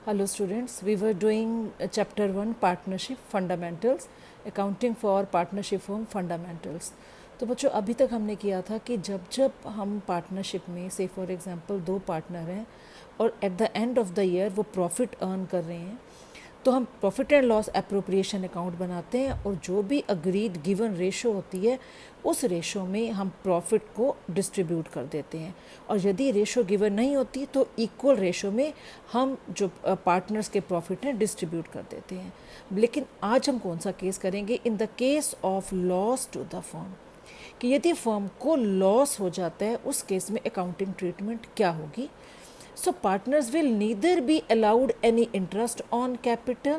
Hello students, we were doing chapter 1 partnership fundamentals, accounting for partnership firm fundamentals. तो बच्चों अभी तक हमने किया था कि जब जब हम पार्टनरशिप में से फॉर एग्जांपल दो पार्टनर हैं और at the end of the year वो प्रॉफिट अर्न कर रहे हैं तो हम profit and loss appropriation account बनाते हैं और जो भी अग्रीड गिवन रेशो होती है उस रेशो में हम प्रॉफिट को डिस्ट्रीब्यूट कर देते हैं और यदि रेशो गिवन नहीं होती तो इक्वल रेशो में हम जो पार्टनर्स के प्रॉफिट हैं डिस्ट्रीब्यूट कर देते हैं। लेकिन आज हम कौन सा केस करेंगे? In the case of loss to the firm, कि यदि फर्म को लॉस हो जाता है उस केस में अकाउंटिंग ट्रीटमेंट क्या होगी। So partners will neither be allowed any interest on capital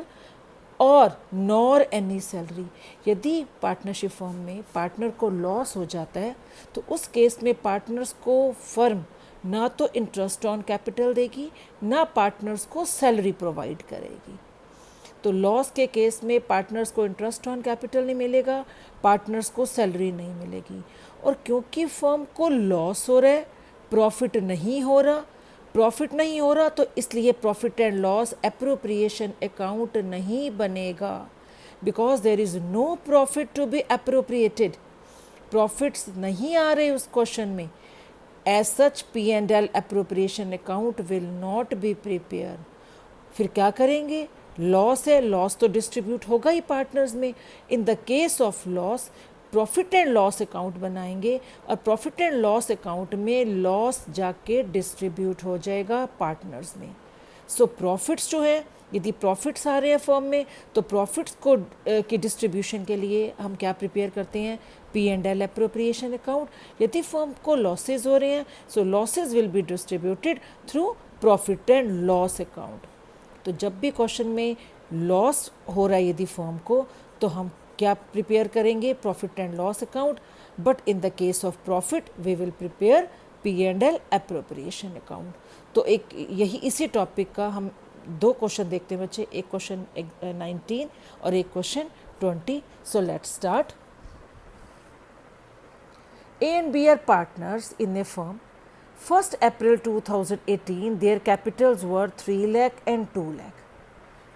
और nor any salary। यदि पार्टनरशिप फर्म में पार्टनर को लॉस हो जाता है तो उस केस में पार्टनर्स को फर्म ना तो इंटरेस्ट ऑन कैपिटल देगी ना पार्टनर्स को सैलरी प्रोवाइड करेगी। तो लॉस के केस में पार्टनर्स को इंटरेस्ट ऑन कैपिटल नहीं मिलेगा, पार्टनर्स को सैलरी नहीं मिलेगी। और क्योंकि फर्म को लॉस हो रहा है, प्रॉफिट नहीं हो रहा तो इसलिए profit and loss appropriation account नहीं बनेगा, because there is no profit to be appropriated. Profits नहीं आ रहे उस क्वेश्चन में, as such P and L appropriation account will not be prepare. फिर क्या करेंगे? लॉस है, लॉस तो डिस्ट्रीब्यूट होगा ही पार्टनर्स में। इन the case of loss profit and loss account बनाएंगे और प्रॉफिट एंड लॉस अकाउंट में लॉस जाके डिस्ट्रीब्यूट हो जाएगा पार्टनर्स में। सो प्रॉफिट्स जो है, यदि प्रॉफिट्स आ रहे हैं फर्म में तो प्रॉफिट्स को की डिस्ट्रीब्यूशन के लिए हम क्या प्रिपेयर करते हैं? P and L appropriation account. यदि फर्म को लॉसेज हो रहे हैं so losses will be distributed through profit and loss account. तो जब भी क्वेश्चन में लॉस हो रहा है यदि फर्म को तो हम क्या प्रिपेयर करेंगे? Profit and loss account. But in the case of profit we will prepare P and L appropriation account. तो एक यही इसी टॉपिक का हम दो क्वेश्चन देखते हैं बच्चे, एक क्वेश्चन 19 और एक question 20। So let's start. A and B are partners in a firm. 1st April 2018 their capitals were 3 lakh and 2 lakh।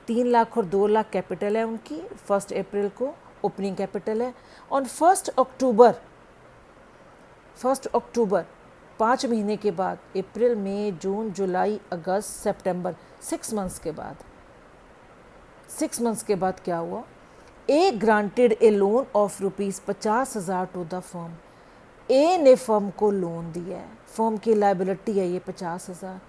3 lakh और 2 लाख कैपिटल है उनकी 1 अप्रैल को, ओपनिंग कैपिटल है। ऑन 1 अक्टूबर 5 महीने के बाद, अप्रैल मई जून जुलाई अगस्त सितंबर, 6 मंथ्स के बाद क्या हुआ? A granted a loan of ₹50,000 to the firm. A ने फर्म को लोन दिया है, फर्म की लाइबिलिटी है ये 50,000।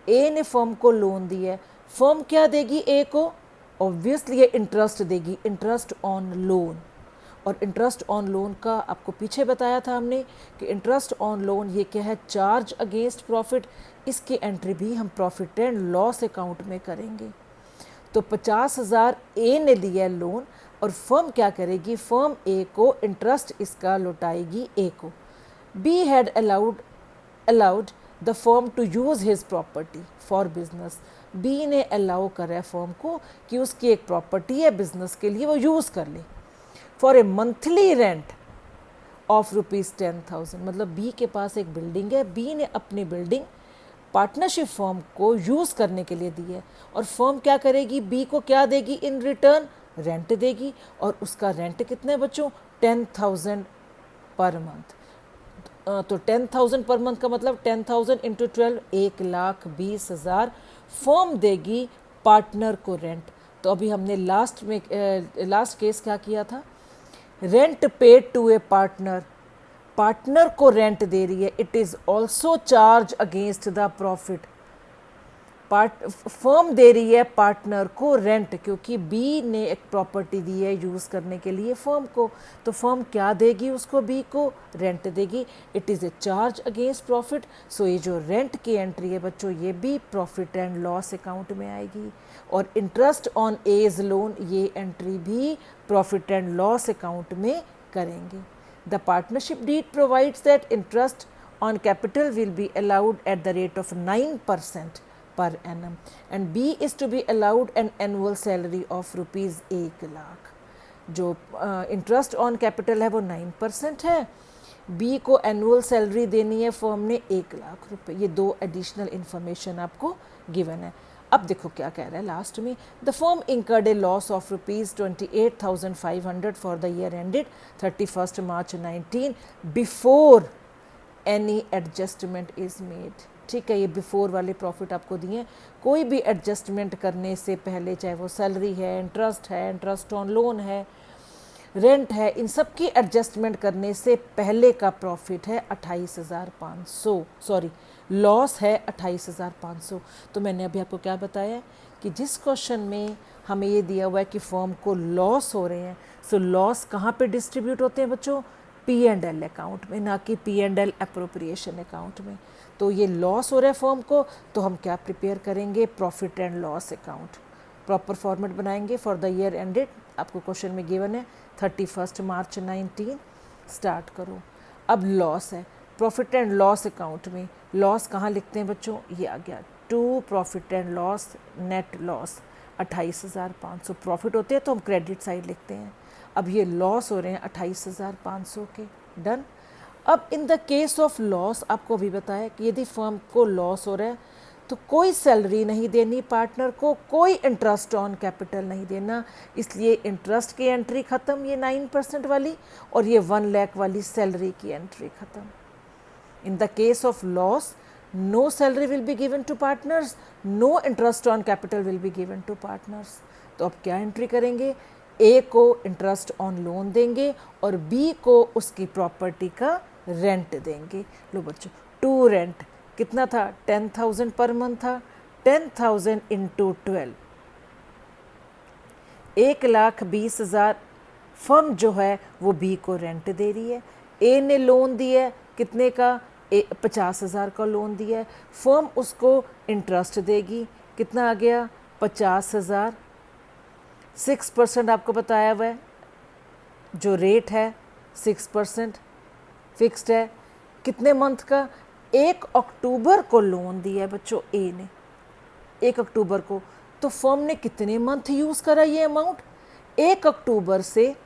ए ने फर्म को लोन दिया है, फर्म क्या देगी ए को? ऑब्वियसली ये इंटरेस्ट देगी, इंटरेस्ट ऑन लोन। और इंटरेस्ट ऑन लोन का आपको पीछे बताया था हमने कि इंटरेस्ट ऑन लोन ये क्या है? Charge against profit. इसकी एंट्री भी हम प्रॉफिट एंड लॉस अकाउंट में करेंगे। तो 50,000 ए ने लिया लोन और फर्म क्या करेगी? फर्म ए को इंटरेस्ट इसका लौटाएगी ए को। B had allowed the firm to use his property for business. B ने अलाउ करा है फर्म को कि उसकी एक प्रॉपर्टी है बिजनेस के लिए वो यूज़ कर ले, for a monthly rent of ₹10,000। मतलब बी के पास एक बिल्डिंग है, बी ने अपनी बिल्डिंग पार्टनरशिप फर्म को यूज़ करने के लिए दी है और फर्म क्या करेगी? बी को क्या देगी? इन रिटर्न रेंट देगी। और उसका रेंट कितना है बच्चों? 10,000 पर मंथ। तो 10,000 पर मंथ का मतलब 10,000 इंटू 12, 1,20,000 फर्म देगी पार्टनर को रेंट। तो अभी हमने लास्ट केस क्या किया था? Rent paid to a partner, partner को रेंट दे रही है, it is also charge against the profit. Firm दे रही है पार्टनर को रेंट क्योंकि बी ने एक प्रॉपर्टी दी है यूज़ करने के लिए फर्म को, तो फर्म क्या देगी उसको? बी को रेंट देगी, it is a charge against profit. So ये जो रेंट की एंट्री है बच्चों ये भी प्रॉफिट एंड लॉस अकाउंट में आएगी। और इंटरेस्ट ऑन एज लोन ये एंट्री भी प्रॉफिट एंड लॉस अकाउंट में करेंगे। The partnership deed provides that interest on capital will be allowed at the rate of 9% per annum and B is to be allowed an annual salary of ₹1 lakh. जो interest on capital है वो 9% है, B को annual salary देनी है firm ने ₹1 लाख। ये दो एडिशनल इन्फॉर्मेशन आपको गिवन है। अब देखो क्या कह रहा है लास्ट में, the firm incurred A loss of ₹28,500 for the year ended 31 March 19 before any adjustment is made. ठीक है, ये बिफोर वाले प्रॉफिट आपको दिए हैं, कोई भी एडजस्टमेंट करने से पहले, चाहे वो सैलरी है, इंटरेस्ट ऑन लोन है, रेंट है, इन सब की एडजस्टमेंट करने से पहले का प्रॉफिट है 28,500, सॉरी लॉस है 28,500। तो मैंने अभी आपको क्या बताया कि जिस क्वेश्चन में हमें ये दिया हुआ है कि फर्म को लॉस हो रहे हैं, सो लॉस कहाँ पे डिस्ट्रीब्यूट होते हैं बच्चों? P&L अकाउंट में, ना कि P&L अप्रोप्रिएशन अकाउंट में। तो ये लॉस हो रहा है फर्म को, तो हम क्या प्रिपेयर करेंगे? Profit and loss account, proper format बनाएंगे फॉर द ईयर एंडेड। आपको क्वेश्चन में गिवन है 31 मार्च 19, स्टार्ट करो। अब लॉस है, प्रॉफिट एंड लॉस अकाउंट में लॉस कहाँ लिखते हैं बच्चों? ये आ गया to profit and loss, net loss 28,500। प्रॉफिट होते हैं तो हम क्रेडिट साइड लिखते हैं, अब ये लॉस हो रहे हैं 28,500 के। डन। अब इन द केस ऑफ लॉस आपको भी बताया कि यदि फर्म को लॉस हो रहा है तो कोई सैलरी नहीं देनी पार्टनर को, कोई इंटरेस्ट ऑन कैपिटल नहीं देना, इसलिए इंटरेस्ट की एंट्री ख़त्म, ये 9% वाली, और ये 1 लाख वाली सैलरी की एंट्री ख़त्म। In the case of loss no salary will be given to partners, no interest on capital will be given to partners. तो अब क्या एंट्री करेंगे? ए को इंटरेस्ट ऑन लोन देंगे और बी को उसकी प्रॉपर्टी का रेंट देंगे। लो बच्चों, टू रेंट कितना था? 10,000 पर मंथ था, 10,000 इंटू 12, 1,20,000 फर्म जो है वो बी को रेंट दे रही है। ए ने लोन दिया है कितने का? 50,000 का लोन दिया है, फर्म उसको इंटरेस्ट देगी, कितना आ गया? 50,000। 6% आपको बताया हुआ है, जो रेट है 6% फिक्स्ड है। कितने मंथ का? 1 अक्टूबर को लोन दिया है बच्चों ए ने, 1 अक्टूबर को। तो फर्म ने कितने मंथ यूज़ करा ये अमाउंट? 1 अक्टूबर से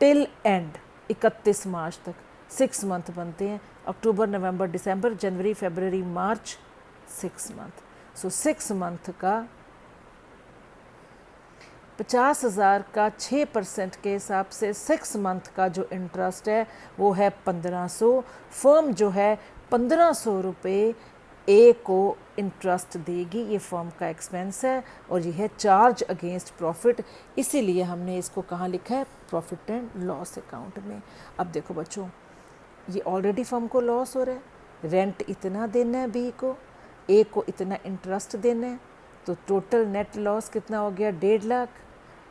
टिल एंड 31 मार्च तक 6 मंथ बनते हैं, अक्टूबर नवंबर दिसंबर जनवरी फरवरी मार्च, 6 मंथ। सो 6 मंथ का 50,000 का 6% के हिसाब से 6 मंथ का जो इंटरेस्ट है वो है 1,500। फर्म जो है 1,500 रुपये ए को इंटरेस्ट देगी, ये फर्म का एक्सपेंस है और ये है चार्ज अगेंस्ट प्रॉफिट, इसीलिए हमने इसको कहाँ लिखा है? प्रॉफिट एंड लॉस अकाउंट में। अब देखो बच्चों, ये ऑलरेडी फर्म को लॉस हो रहा है, रेंट इतना देना है बी को, ए को इतना इंटरेस्ट देना है, तो टोटल नेट लॉस कितना हो गया? 1.5 लाख।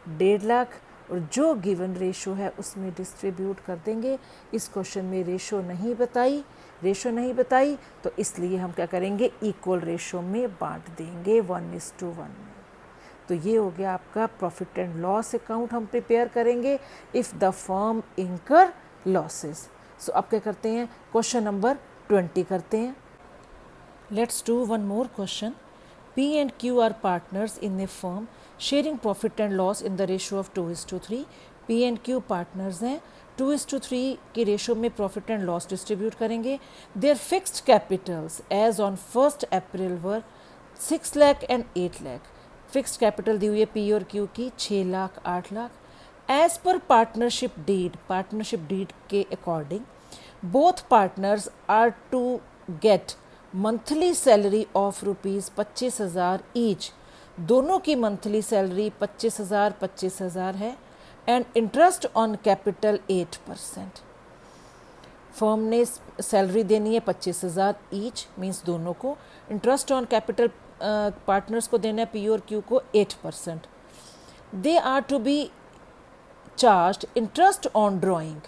1.5 लाख और जो गिवन रेशो है उसमें डिस्ट्रीब्यूट कर देंगे। इस क्वेश्चन में रेशो नहीं बताई तो इसलिए हम क्या करेंगे? इक्वल रेशो में बांट देंगे 1:1 में। तो ये हो गया आपका प्रॉफिट एंड लॉस अकाउंट हम प्रिपेयर करेंगे इफ़ द फर्म इंकर लॉसेस। सो अब क्या करते हैं? क्वेश्चन नंबर 20 करते हैं। Let's do one more question. P and Q are partners in a firm sharing profit and loss in the ratio of 2:3। P and Q partners हैं, 2:3 की ratio में प्रॉफिट एंड लॉस डिस्ट्रीब्यूट करेंगे। Their fixed capitals as on 1 April were 6 lakh and 8 lakh. Fixed capital दी हुई है P और Q की 6 lakh 8 lakh. As पर पार्टनरशिप डीड के according both partners are to get monthly salary of ₹25,000 each. दोनों की मंथली सैलरी 25,000 है and interest on capital 8%। Firm ने सैलरी देनी है 25,000 ईच, मीन्स दोनों को। इंटरेस्ट ऑन कैपिटल पार्टनर्स को देना है पी और क्यू को 8%। They are to be charge interest on drawing.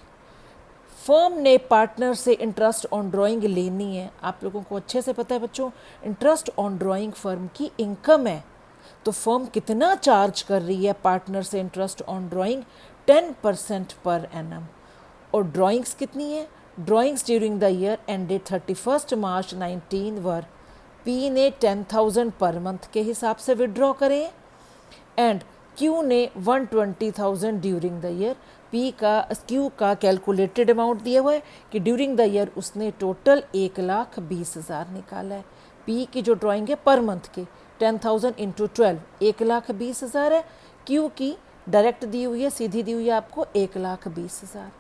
Firm ने पार्टनर से इंटरेस्ट ऑन ड्राइंग लेनी है। आप लोगों को अच्छे से पता है बच्चों, इंटरेस्ट ऑन ड्राइंग फर्म की इनकम है। तो फर्म कितना चार्ज कर रही है पार्टनर से interest on drawing? 10% per annum. और ड्राइंग्स कितनी है? Drawings during the year ended 31 March 19 were P ने 10,000 पर मंथ के हिसाब से विड्रॉ करें एंड क्यू ने 120,000 ड्यूरिंग द ईयर। क्यू का कैलकुलेटेड अमाउंट दिया हुआ है कि ड्यूरिंग द ईयर उसने टोटल 1,20,000 निकाला है। पी की जो ड्राइंग है पर मंथ के 10,000 इंटू 12, 1,20,000 है। क्यू की डायरेक्ट दी हुई है, सीधी दी हुई है आपको 1,20,000।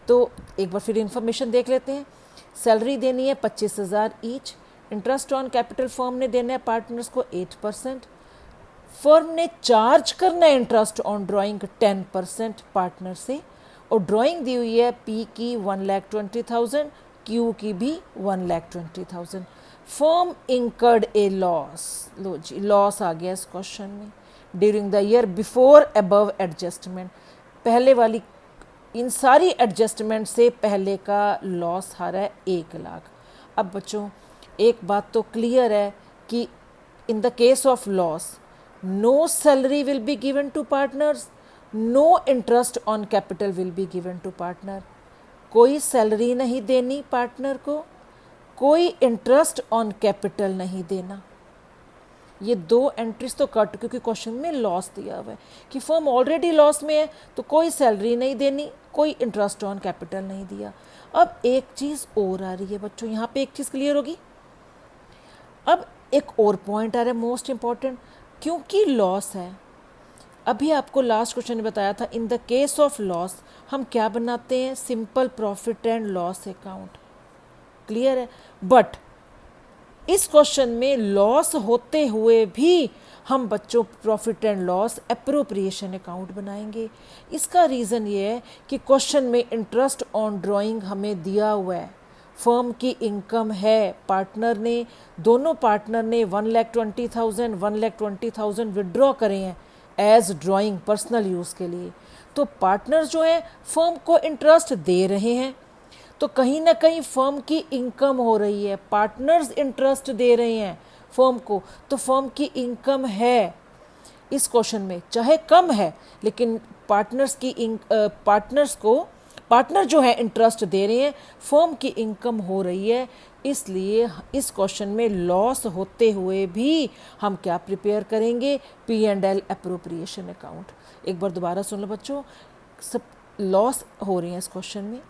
तो एक बार फिर इंफॉर्मेशन देख लेते हैं। सैलरी देनी है 25,000 each. Interest on capital firm ने देना है पार्टनर्स को 8%। फर्म ने चार्ज करना है इंटरेस्ट ऑन ड्राइंग 10% पार्टनर से, और ड्राइंग दी हुई है पी की 1,20,000, क्यू की भी 1,20,000। फर्म इंकर्ड ए लॉस, लो जी लॉस आ गया इस क्वेश्चन में, during the year before above adjustment. पहले वाली इन सारी एडजस्टमेंट से पहले का लॉस आ रहा है 1,00,000। अब बच्चों एक बात तो क्लियर है कि in the case of loss no salary will be given to partners, no interest on capital will be given to partner. कोई सैलरी नहीं देनी पार्टनर को, कोई इंटरेस्ट ऑन कैपिटल नहीं देना। ये दो एंट्रीज तो कट, क्योंकि क्वेश्चन में लॉस दिया हुआ है कि फर्म ऑलरेडी लॉस में है, तो कोई सैलरी नहीं देनी, कोई इंटरेस्ट ऑन कैपिटल नहीं दिया। अब एक चीज़ और आ रही है बच्चों, यहाँ पे एक चीज़ क्लियर होगी। अब एक और पॉइंट आ रहा है मोस्ट इम्पॉर्टेंट, क्योंकि लॉस है। अभी आपको लास्ट क्वेश्चन ने बताया था इन द केस ऑफ लॉस हम क्या बनाते हैं, simple profit and loss account. Clear है। बट इस क्वेश्चन में लॉस होते हुए भी हम बच्चों profit and loss appropriation account बनाएंगे। इसका रीज़न ये है कि क्वेश्चन में इंटरेस्ट ऑन ड्राइंग हमें दिया हुआ है, फर्म की इनकम है, पार्टनर ने, दोनों पार्टनर ने 1,20,000 1,20,000 विड्रॉ करे हैं एज ड्राइंग पर्सनल यूज़ के लिए। तो पार्टनर जो है फर्म को इंटरेस्ट दे रहे हैं, तो कहीं ना कहीं फर्म की इनकम हो रही है, पार्टनर्स इंटरेस्ट दे रहे हैं फर्म को, तो फर्म की इनकम है इस क्वेश्चन में, चाहे कम है लेकिन पार्टनर जो है इंटरेस्ट दे रहे हैं, फर्म की इनकम हो रही है। इसलिए इस क्वेश्चन में लॉस होते हुए भी हम क्या प्रिपेयर करेंगे, P&L एप्रोप्रिएशन अकाउंट। एक बार दोबारा सुन लो बच्चों, सब लॉस हो रही है इस क्वेश्चन में,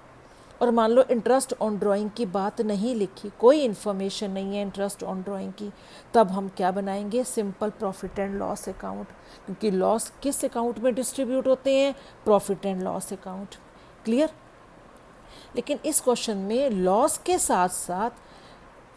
और मान लो इंटरेस्ट ऑन ड्राइंग की बात नहीं लिखी, कोई इन्फॉर्मेशन नहीं है इंटरेस्ट ऑन ड्राइंग की, तब हम क्या बनाएंगे, simple profit and loss account. क्योंकि लॉस किस अकाउंट में डिस्ट्रीब्यूट होते हैं, profit and loss account. Clear. लेकिन इस क्वेश्चन में लॉस के साथ साथ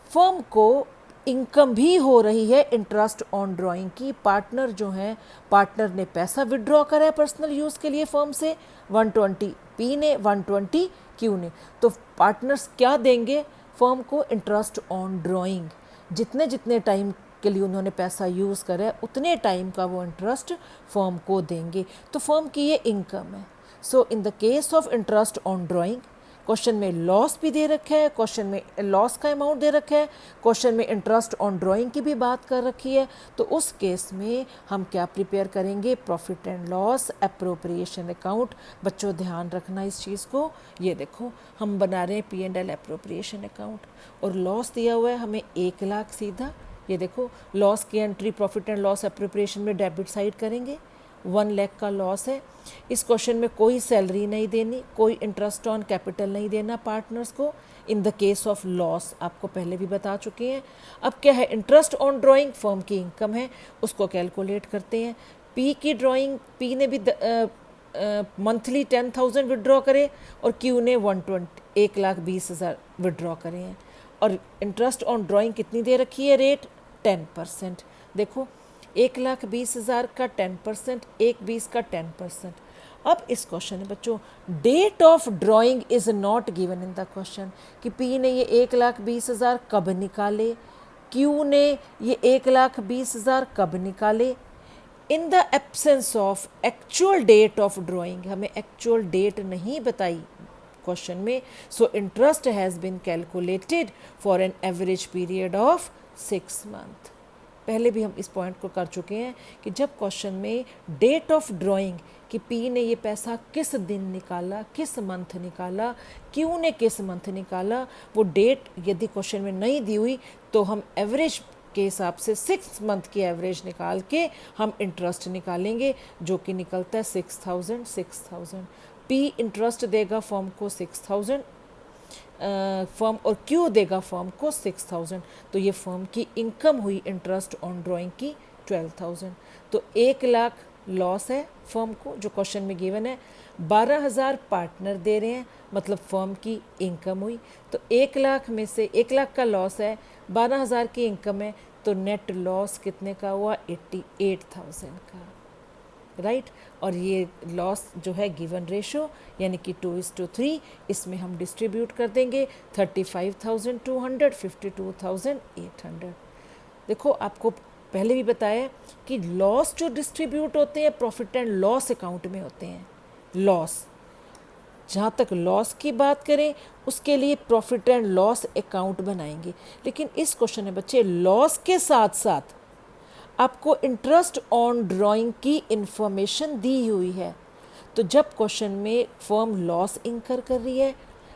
फर्म को इनकम भी हो रही है इंटरेस्ट ऑन ड्राइंग की। पार्टनर जो हैं, पार्टनर ने पैसा विड्रॉ करा है पर्सनल यूज़ के लिए फर्म से, 120 पी ने, 120 क्यू ने। तो पार्टनर्स क्या देंगे फर्म को, इंटरेस्ट ऑन ड्राइंग। जितने जितने टाइम के लिए उन्होंने पैसा यूज़ करा है उतने टाइम का वो इंटरेस्ट फर्म को देंगे। तो फर्म की ये इनकम है। So in the case of interest on drawing, question में लॉस भी दे रखा है, क्वेश्चन में लॉस का अमाउंट दे रखा है, क्वेश्चन में इंटरेस्ट ऑन ड्राइंग की भी बात कर रखी है, तो उस केस में हम क्या प्रिपेयर करेंगे, profit and loss appropriation account. बच्चों ध्यान रखना इस चीज़ को। ये देखो हम बना रहे हैं P&L एप्रोप्रिएशन अकाउंट, और लॉस दिया हुआ है हमें 1,00,000 सीधा। ये देखो लॉस की entry profit and loss appropriation में डेबिट साइड करेंगे, 1,00,000 का लॉस है। इस क्वेश्चन में कोई सैलरी नहीं देनी, कोई इंटरेस्ट ऑन कैपिटल नहीं देना पार्टनर्स को इन द केस ऑफ लॉस, आपको पहले भी बता चुके हैं। अब क्या है, इंटरेस्ट ऑन ड्राइंग फर्म की इनकम है, उसको कैलकुलेट करते हैं। पी की ड्राइंग, पी ने भी मंथली 10,000 विड्रॉ करे, और क्यू ने 1,20,000 विड्रॉ करे हैं। और इंटरेस्ट ऑन ड्राइंग कितनी दे रखी है रेट, 10%। देखो 1,20,000 का 10%, 1,20 का 10%। अब इस क्वेश्चन में बच्चों date of drawing is not given in the question, कि पी ने ये 1,20,000 कब निकाले, क्यू ने ये 1,20,000 कब निकाले। In the absence of actual date of drawing, हमें एक्चुअल डेट नहीं बताई क्वेश्चन में, so interest has been calculated for an average period of 6 month. पहले भी हम इस पॉइंट को कर चुके हैं कि जब क्वेश्चन में डेट ऑफ ड्राइंग, कि पी ने ये पैसा किस दिन निकाला, किस मंथ निकाला, क्यू ने किस मंथ निकाला, वो डेट यदि क्वेश्चन में नहीं दी हुई तो हम एवरेज के हिसाब से 6 मंथ की एवरेज निकाल के हम इंटरेस्ट निकालेंगे, जो कि निकलता है 6,000। पी इंटरेस्ट देगा फर्म को 6,000, फर्म और क्यू देगा फर्म को 6,000, तो ये फर्म की इनकम हुई इंटरेस्ट ऑन ड्राइंग की 12,000। तो 1,00,000 लॉस है फर्म को जो क्वेश्चन में गिवन है, 12,000 पार्टनर दे रहे हैं, मतलब फर्म की इनकम हुई। तो 1,00,000 में से 1,00,000 का लॉस है, 12,000 की इनकम है, तो नेट लॉस कितने का हुआ? 88,000 का, राइट। और ये लॉस जो है गिवन रेशो यानी कि 2:3, इसमें हम डिस्ट्रीब्यूट कर देंगे 35,200, 52,800। देखो आपको पहले भी बताया कि लॉस जो डिस्ट्रीब्यूट होते हैं प्रॉफिट एंड लॉस अकाउंट में होते हैं। लॉस, जहाँ तक लॉस की बात करें उसके लिए प्रॉफिट एंड लॉस अकाउंट बनाएंगे, लेकिन इस क्वेश्चन में बच्चे लॉस के साथ साथ आपको इंटरेस्ट ऑन ड्राइंग की इंफॉर्मेशन दी हुई है। तो जब क्वेश्चन में फर्म लॉस इंकर कर रही है,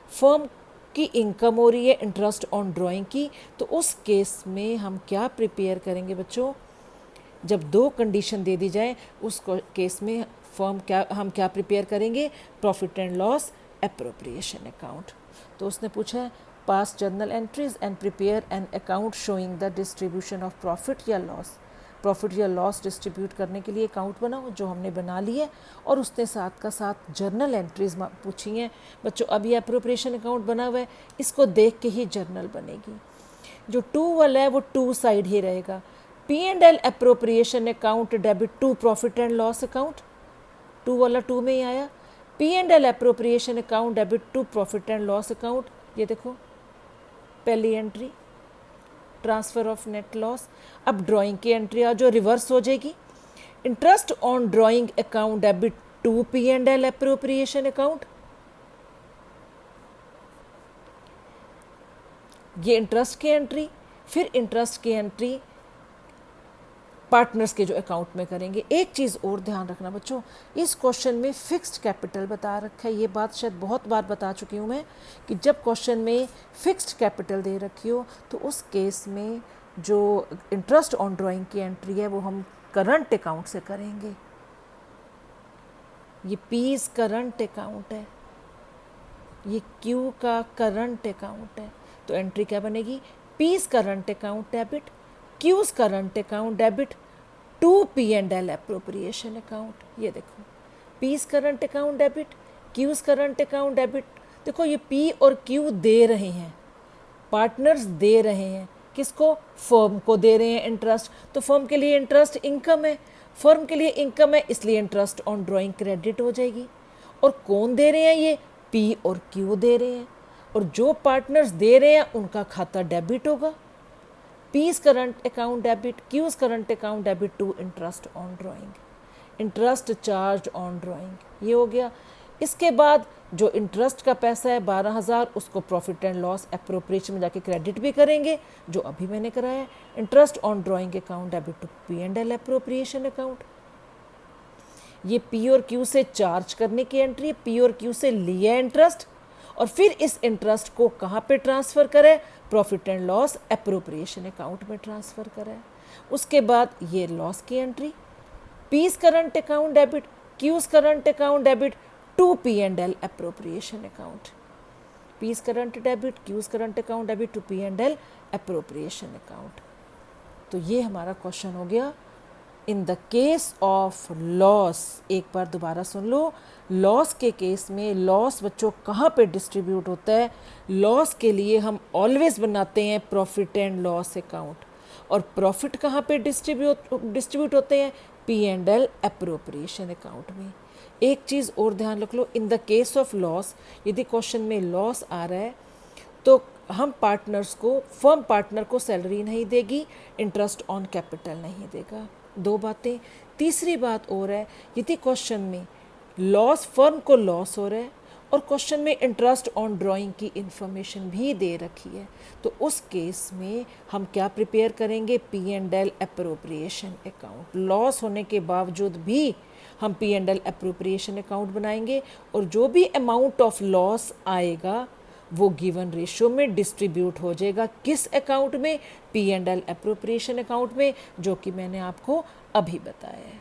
फर्म की इनकम हो रही है इंटरेस्ट ऑन ड्राइंग की, तो उस केस में हम क्या प्रिपेयर करेंगे बच्चों? जब दो कंडीशन दे दी जाए उस केस में हम क्या प्रिपेयर करेंगे? Profit and loss appropriation account. तो उसने पूछा है पास journal entries and prepare an account showing the distribution of profit या लॉस। प्रॉफिट या लॉस डिस्ट्रीब्यूट करने के लिए अकाउंट बनाओ, जो हमने बना ली है, और उसने साथ का साथ जर्नल एंट्रीज पूछी हैं बच्चों। अब ये एप्रोप्रिएशन अकाउंट बना हुआ है, इसको देख के ही जर्नल बनेगी। जो 2 वाला है वो 2 साइड ही रहेगा। P&L appropriation account debit to profit and loss account, 2 वाला 2 में ही आया। P&L appropriation account debit to profit and loss account, ये देखो पहली entry transfer of net loss. अब ड्राइंग की एंट्री आ जो रिवर्स हो जाएगी, interest on drawing account debit to P&L appropriation account, ये इंटरेस्ट की एंट्री। फिर इंटरेस्ट की एंट्री पार्टनर्स के जो अकाउंट में करेंगे। एक चीज़ और ध्यान रखना बच्चों, इस क्वेश्चन में फिक्स्ड कैपिटल बता रखा है। ये बात शायद बहुत बार बता चुकी हूँ मैं कि जब क्वेश्चन में फिक्स्ड कैपिटल दे रखी हो तो उस केस में जो इंटरेस्ट ऑन ड्राइंग की एंट्री है वो हम करंट अकाउंट से करेंगे। ये पीज करंट अकाउंट है, ये क्यू का करंट अकाउंट है, तो एंट्री क्या बनेगी? P's current account debit, Q's current account debit to P&L appropriation account. ये देखो P's current account debit, Q's current account debit. देखो ये पी और क्यू दे रहे हैं, पार्टनर्स दे रहे हैं, किसको? फर्म को दे रहे हैं इंटरेस्ट, तो फर्म के लिए इंटरेस्ट इनकम है, फर्म के लिए इनकम है, इसलिए इंटरेस्ट ऑन ड्राइंग क्रेडिट हो जाएगी। और कौन दे रहे हैं? ये पी और क्यू दे रहे हैं, और जो पार्टनर्स दे रहे हैं उनका खाता डेबिट होगा। P's current account debit, Q's current account debit to interest on drawing, interest charge on drawing, ये हो गया। इसके बाद जो इंटरेस्ट का पैसा है 12,000, उसको प्रॉफिट एंड लॉस एप्रोप्रिएशन में जाके क्रेडिट भी करेंगे, जो अभी मैंने कराया। Interest on drawing account debit to P&L appropriation account, ये पी और क्यू से चार्ज करने की एंट्री, पी और क्यू से लिया इंटरेस्ट, और फिर इस इंटरेस्ट को कहाँ पे ट्रांसफ़र करें? Profit and loss appropriation account में ट्रांसफ़र करें। उसके बाद ये लॉस की entry, P's current account debit, Q's current account debit to P&L appropriation account, P's current debit, Q's current account debit to P&L appropriation account. तो ये हमारा question हो गया। In the case of loss, एक बार दोबारा सुन लो, लॉस के केस में लॉस बच्चों कहाँ पे डिस्ट्रीब्यूट होता है? लॉस के लिए हम ऑलवेज बनाते हैं प्रॉफिट एंड लॉस अकाउंट, और प्रॉफिट कहाँ पे डिस्ट्रीब्यूट होते हैं? P&L एप्रोप्रिएशन अकाउंट में। एक चीज़ और ध्यान रख लो, in the case of loss, यदि क्वेश्चन में लॉस आ रहा है तो हम पार्टनर्स को, फर्म पार्टनर को सैलरी नहीं देगी, इंटरेस्ट ऑन कैपिटल नहीं देगा। 2 बातें। तीसरी बात और है, यदि क्वेश्चन में लॉस, फर्म को लॉस हो रहा है और क्वेश्चन में इंटरेस्ट ऑन ड्राइंग की इंफॉर्मेशन भी दे रखी है, तो उस केस में हम क्या प्रिपेयर करेंगे? P&L appropriation account. लॉस होने के बावजूद भी हम P&L एप्रोप्रिएशन अकाउंट बनाएंगे, और जो भी अमाउंट ऑफ लॉस आएगा वो गिवन रेशियो में डिस्ट्रीब्यूट हो जाएगा। किस अकाउंट में? P&L एप्रोप्रिएशन अकाउंट में, जो कि मैंने आपको अभी बताया है।